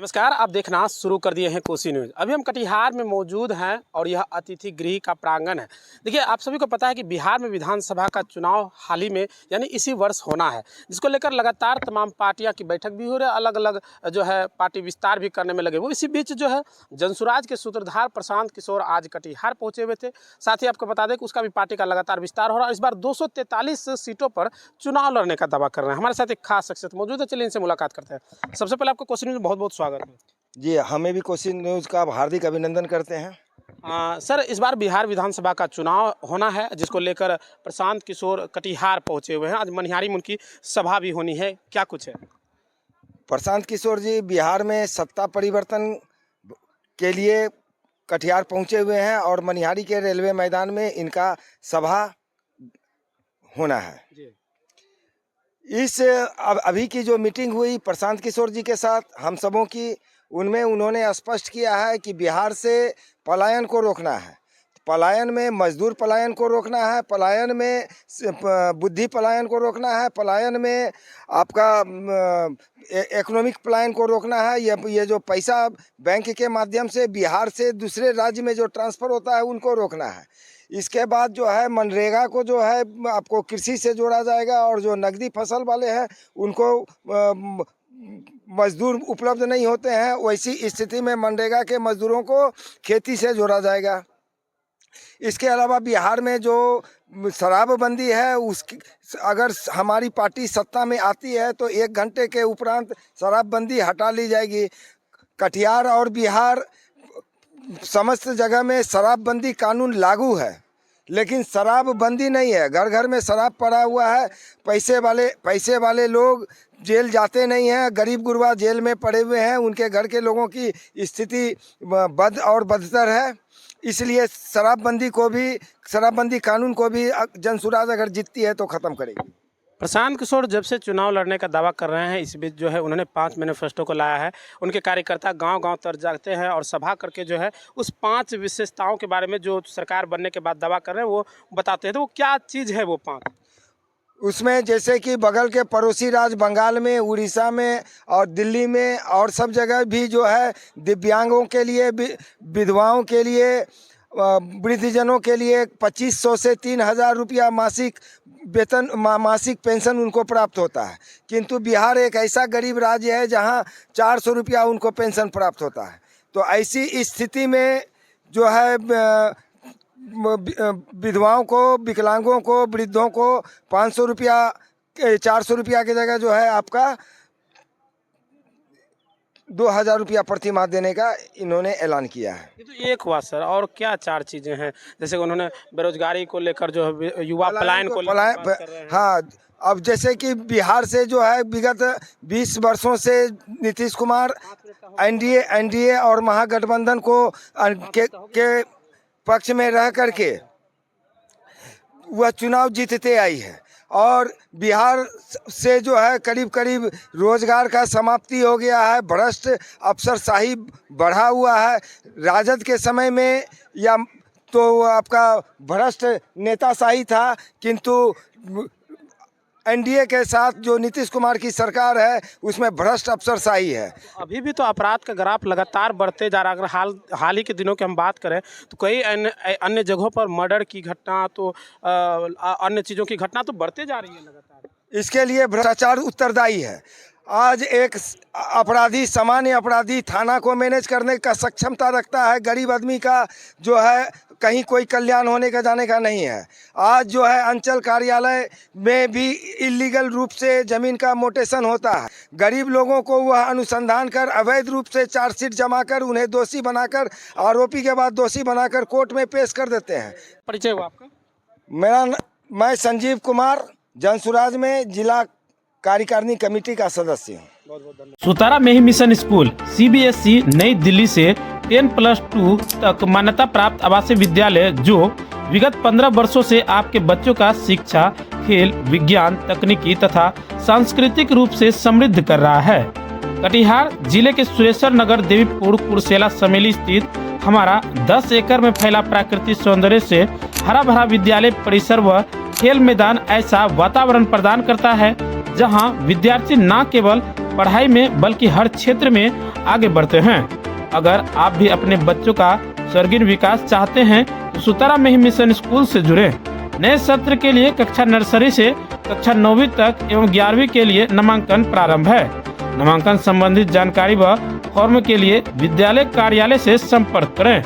नमस्कार, आप देखना शुरू कर दिए हैं कोसी न्यूज़। अभी हम कटिहार में मौजूद हैं और यह अतिथि गृह का प्रांगण है। देखिए, आप सभी को पता है कि बिहार में विधानसभा का चुनाव हाल ही में यानी इसी वर्ष होना है, जिसको लेकर लगातार तमाम पार्टियां की बैठक भी हो रही है, अलग अलग जो है पार्टी विस्तार भी करने में लगे वो। इसी बीच जो है जनसुराज के सूत्रधार प्रशांत किशोर आज कटिहार पहुँचे हुए थे। साथ ही आपको बता दें कि उसका भी पार्टी का लगातार विस्तार हो रहा है। इस बार 243 सीटों पर चुनाव लड़ने का दावा कर रहे हैं। हमारे साथ एक खास शख्सियत मौजूद है, चलिए इनसे मुलाकात करते हैं। सबसे पहले आपको कोसी न्यूज़ में बहुत बहुत स्वागत है। जी, हमें भी कोसी न्यूज़ का हार्दिक अभिनंदन करते हैं। सर, इस बार बिहार विधानसभा का चुनाव होना है, जिसको लेकर प्रशांत किशोर कटिहार पहुंचे हुए हैं। आज मनिहारी में उनकी सभा भी होनी है, क्या कुछ है? प्रशांत किशोर जी बिहार में सत्ता परिवर्तन के लिए कटिहार पहुंचे हुए हैं और मनिहारी के रेलवे मैदान में इनका सभा होना है। जी। अभी की जो मीटिंग हुई प्रशांत किशोर जी के साथ हम सबों की, उनमें उन्होंने स्पष्ट किया है कि बिहार से पलायन को रोकना है। पलायन में मजदूर पलायन को रोकना है, पलायन में बुद्धि पलायन को रोकना है, पलायन में आपका इकोनॉमिक पलायन को रोकना है। ये जो पैसा बैंक के माध्यम से बिहार से दूसरे राज्य में जो ट्रांसफ़र होता है उनको रोकना है। इसके बाद जो है मनरेगा को जो है आपको कृषि से जोड़ा जाएगा और जो नकदी फसल वाले हैं उनको मजदूर उपलब्ध नहीं होते हैं, वैसी स्थिति में मनरेगा के मजदूरों को खेती से जोड़ा जाएगा। इसके अलावा बिहार में जो शराबबंदी है उसकी अगर हमारी पार्टी सत्ता में आती है तो 1 घंटे के उपरांत शराबबंदी हटा ली जाएगी। कटिहार और बिहार समस्त जगह में शराबबंदी कानून लागू है, लेकिन शराबबंदी नहीं है। घर घर में शराब पड़ा हुआ है। पैसे वाले लोग जेल जाते नहीं हैं, गरीब गुरबा जेल में पड़े हुए हैं। उनके घर के लोगों की स्थिति बद और बदतर है। इसलिए शराबबंदी कानून को भी जनसुराज अगर जीतती है तो ख़त्म करेगी। प्रशांत किशोर जब से चुनाव लड़ने का दावा कर रहे हैं, इस बीच जो है उन्होंने 5 मैनिफेस्टो को लाया है। उनके कार्यकर्ता गांव-गांव तर जाते हैं और सभा करके जो है उस 5 विशेषताओं के बारे में जो सरकार बनने के बाद दावा कर रहे हैं वो बताते हैं। तो वो क्या चीज़ है वो 5? उसमें जैसे कि बगल के पड़ोसी राज्य बंगाल में, उड़ीसा में और दिल्ली में और सब जगह भी जो है दिव्यांगों के लिए, विधवाओं के लिए, वृद्धजनों के लिए 2500 से 3000 रुपया मासिक वेतन, मासिक पेंशन उनको प्राप्त होता है। किंतु बिहार एक ऐसा गरीब राज्य है जहां 400 रुपया उनको पेंशन प्राप्त होता है। तो ऐसी स्थिति में जो है विधवाओं को, विकलांगों को, वृद्धों को 500 रुपया, 400 रुपया की जगह जो है आपका 2000 रुपया प्रति माह देने का इन्होंने ऐलान किया है। ये तो एक हुआ सर, और क्या 4 चीज़ें हैं? जैसे उन्होंने बेरोजगारी को लेकर जो है युवा पलायन को लेकर बात कर रहे हैं। हाँ, अब जैसे कि बिहार से जो है विगत 20 वर्षों से नीतीश कुमार एनडीए और महागठबंधन को के पक्ष में रह करके वह चुनाव जीतते आई है और बिहार से जो है करीब करीब रोजगार का समाप्ति हो गया है। भ्रष्ट अफसरशाही बढ़ा हुआ है। राजद के समय में या तो आपका भ्रष्ट नेताशाही था, किंतु एनडीए के साथ जो नीतीश कुमार की सरकार है उसमें भ्रष्ट अफसरशाही है। अभी भी तो अपराध का ग्राफ लगातार बढ़ते जा रहा है। अगर हाल ही के दिनों की हम बात करें तो कई अन्य जगहों पर मर्डर की घटना, तो अन्य चीज़ों की घटना तो बढ़ते जा रही है लगातार। इसके लिए भ्रष्टाचार उत्तरदायी है। आज एक अपराधी, सामान्य अपराधी थाना को मैनेज करने का सक्षमता रखता है, गरीब आदमी का जो है कहीं कोई कल्याण होने का जाने का नहीं है। आज जो है अंचल कार्यालय में भी इलीगल रूप से ज़मीन का मोटेशन होता है। गरीब लोगों को वह अनुसंधान कर अवैध रूप से चार्जशीट जमा कर उन्हें दोषी बनाकर, आरोपी के बाद दोषी बनाकर कोर्ट में पेश कर देते हैं। परिचय हुआ आपका? मैं संजीव कुमार, जनसुराज में जिला कार्यकारिणी कमेटी का सदस्य हूँ। बहुत बहुत धन्यवाद। सुतारा में ही मिशन स्कूल CBSE नई दिल्ली से 10+2 तक मान्यता प्राप्त आवासीय विद्यालय जो विगत 15 वर्षों से आपके बच्चों का शिक्षा, खेल, विज्ञान, तकनीकी तथा सांस्कृतिक रूप से समृद्ध कर रहा है। कटिहार जिले के सुरेश्वर नगर, देवीपुर, कुरसेला समेली स्थित हमारा 10 एकड़ में फैला प्राकृतिक सौंदर्य से हरा भरा विद्यालय परिसर व खेल मैदान ऐसा वातावरण प्रदान करता है जहां विद्यार्थी न केवल पढ़ाई में बल्कि हर क्षेत्र में आगे बढ़ते हैं। अगर आप भी अपने बच्चों का सर्वांगीण विकास चाहते हैं तो सुतारा में ही मिशन स्कूल से जुड़ें। नए सत्र के लिए कक्षा नर्सरी से कक्षा 9वीं तक एवं 11वीं के लिए नामांकन प्रारंभ है। नामांकन संबंधित जानकारी व फॉर्म के लिए विद्यालय कार्यालय से संपर्क करें।